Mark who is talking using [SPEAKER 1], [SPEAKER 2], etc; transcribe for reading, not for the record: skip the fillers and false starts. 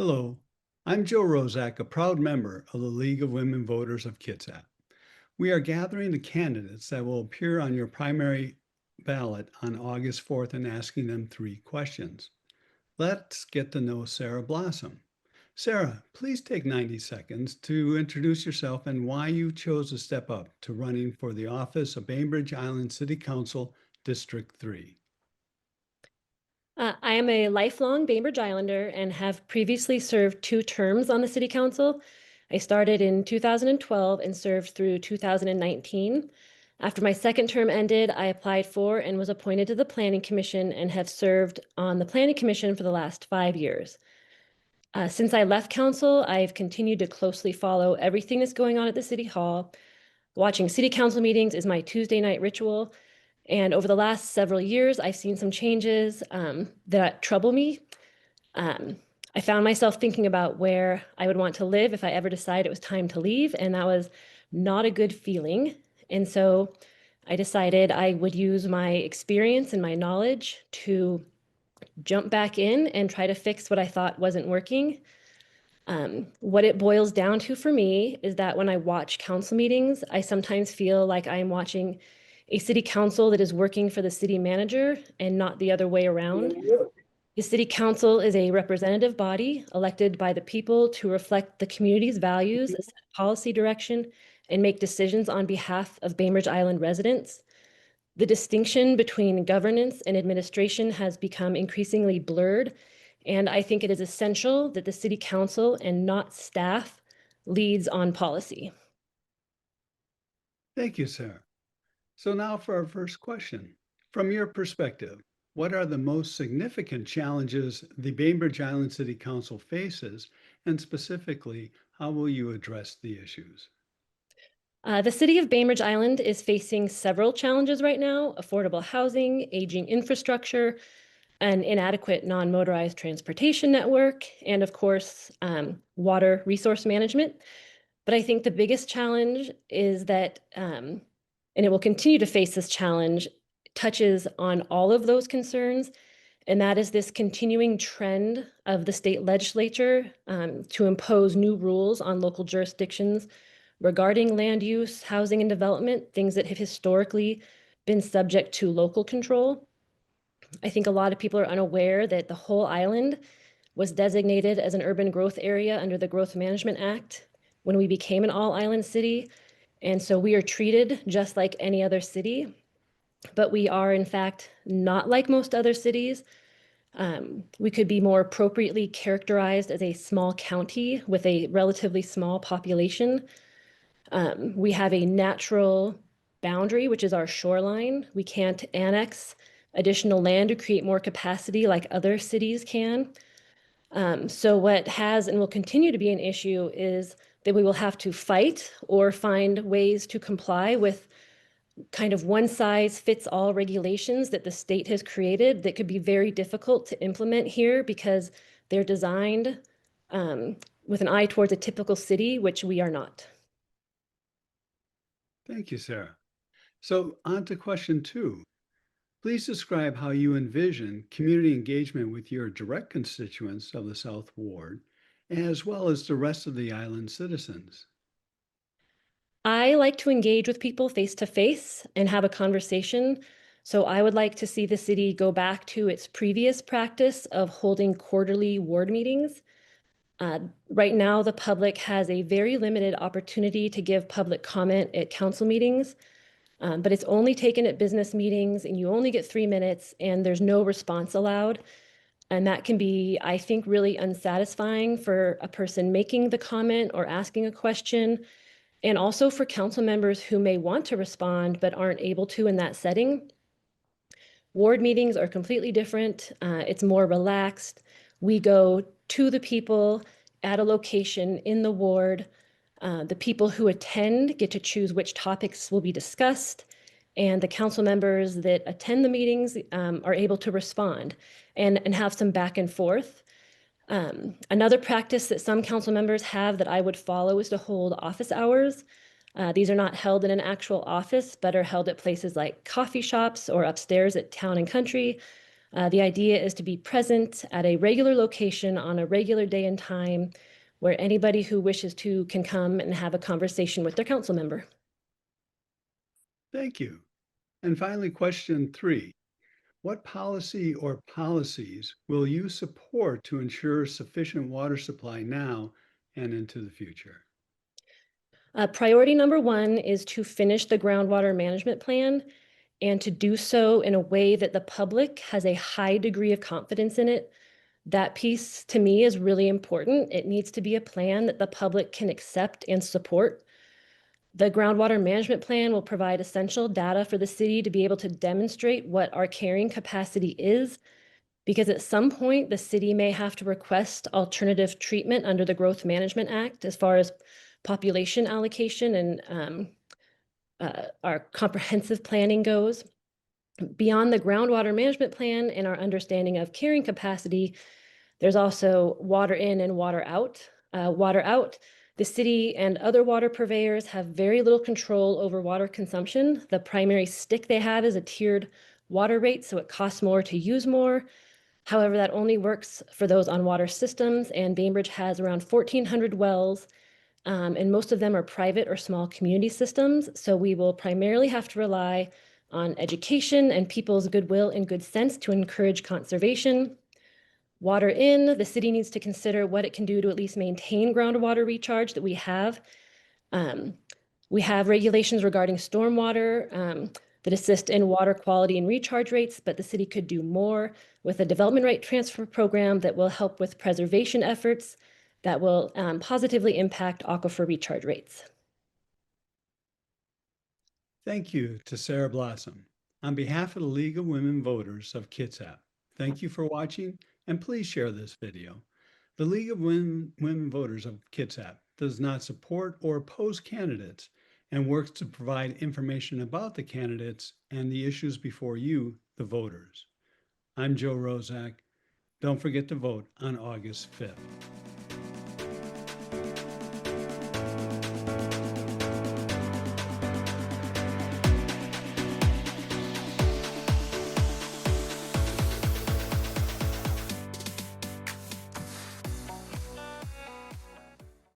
[SPEAKER 1] Hello, I'm Joe Rozak, a proud member of the League of Women Voters of Kitsap. We are gathering the candidates that will appear on your primary ballot on August 4th and asking them 3 questions. Let's get to know Sarah Blossom. Sarah, please take 90 seconds to introduce yourself and why you chose to step up to running for the office of Bainbridge Island City Council, District 3.
[SPEAKER 2] I am a lifelong Bainbridge Islander and have previously served 2 terms on the City Council. I started in 2012 and served through 2019. After my second term ended, I applied for and was appointed to the Planning Commission and have served on the Planning Commission for the last 5 years. Since I left Council, I've continued to closely follow everything that's going on at the City Hall. Watching City Council meetings is my Tuesday night ritual. And over the last several years, I've seen some changes that trouble me. I found myself thinking about where I would want to live if I ever decided it was time to leave, and that was not a good feeling. And so I decided I would use my experience and my knowledge to jump back in and try to fix what I thought wasn't working. What it boils down to for me is that when I watch council meetings, I sometimes feel like I'm watching a city council that is working for the city manager and not the other way around. The city council is a representative body elected by the people to reflect the community's values, set policy direction, and make decisions on behalf of Bainbridge Island residents. The distinction between governance and administration has become increasingly blurred, and I think it is essential that the city council and not staff leads on policy.
[SPEAKER 1] Thank you, Sarah. So now for our first question. From your perspective, what are the most significant challenges the Bainbridge Island City Council faces, and specifically, how will you address the issues?
[SPEAKER 2] The city of Bainbridge Island is facing several challenges right now: affordable housing, aging infrastructure, an inadequate non-motorized transportation network, and of course, water resource management. But I think the biggest challenge is that, and it will continue to face this challenge, touches on all of those concerns, and that is this continuing trend of the state legislature to impose new rules on local jurisdictions regarding land use, housing, and development, things that have historically been subject to local control. I think a lot of people are unaware that the whole island was designated as an urban growth area under the Growth Management Act when we became an all-island city. And so we are treated just like any other city, but we are in fact not like most other cities. We could be more appropriately characterized as a small county with a relatively small population. We have a natural boundary, which is our shoreline. We can't annex additional land to create more capacity like other cities can. So what has and will continue to be an issue is that we will have to fight or find ways to comply with kind of one-size-fits-all regulations that the state has created that could be very difficult to implement here because they're designed with an eye towards a typical city, which we are not.
[SPEAKER 1] Thank you, Sarah. So on to question 2. Please describe how you envision community engagement with your direct constituents of the South Ward, as well as the rest of the island citizens.
[SPEAKER 2] I like to engage with people face to face and have a conversation. So I would like to see the city go back to its previous practice of holding quarterly ward meetings. Right now, the public has a very limited opportunity to give public comment at council meetings, but it's only taken at business meetings, and you only get 3 minutes, and there's no response allowed. And that can be, I think, really unsatisfying for a person making the comment or asking a question, and also for council members who may want to respond but aren't able to in that setting. Ward meetings are completely different. It's more relaxed. We go to the people at a location in the ward. The people who attend get to choose which topics will be discussed, and the council members that attend the meetings are able to respond and have some back and forth. Another practice that some council members have that I would follow is to hold office hours. These are not held in an actual office, but are held at places like coffee shops or upstairs at Town and Country. The idea is to be present at a regular location on a regular day and time where anybody who wishes to can come and have a conversation with their council member.
[SPEAKER 1] Thank you. And finally, question 3. What policy or policies will you support to ensure sufficient water supply now and into the future?
[SPEAKER 2] Priority number 1 is to finish the groundwater management plan and to do so in a way that the public has a high degree of confidence in it. That piece to me is really important. It needs to be a plan that the public can accept and support. The groundwater management plan will provide essential data for the city to be able to demonstrate what our carrying capacity is, because at some point the city may have to request alternative treatment under the Growth Management Act as far as population allocation and our comprehensive planning goes. Beyond the groundwater management plan and our understanding of carrying capacity, there's also water in and water out. Water out, the city and other water purveyors have very little control over water consumption. The primary stick they have is a tiered water rate, so it costs more to use more. However, that only works for those on water systems, and Bainbridge has around 1,400 wells, and most of them are private or small community systems. So we will primarily have to rely on education and people's goodwill and good sense to encourage conservation. Water in, the city needs to consider what it can do to at least maintain groundwater recharge that we have. We have regulations regarding stormwater that assist in water quality and recharge rates, but the city could do more with a development right transfer program that will help with preservation efforts that will positively impact aquifer recharge rates.
[SPEAKER 1] Thank you to Sarah Blossom. On behalf of the League of Women Voters of Kitsap, thank you for watching and please share this video. The League of Women Voters of Kitsap does not support or oppose candidates and works to provide information about the candidates and the issues before you, the voters. I'm Joe Rozak. Don't forget to vote on August 5th.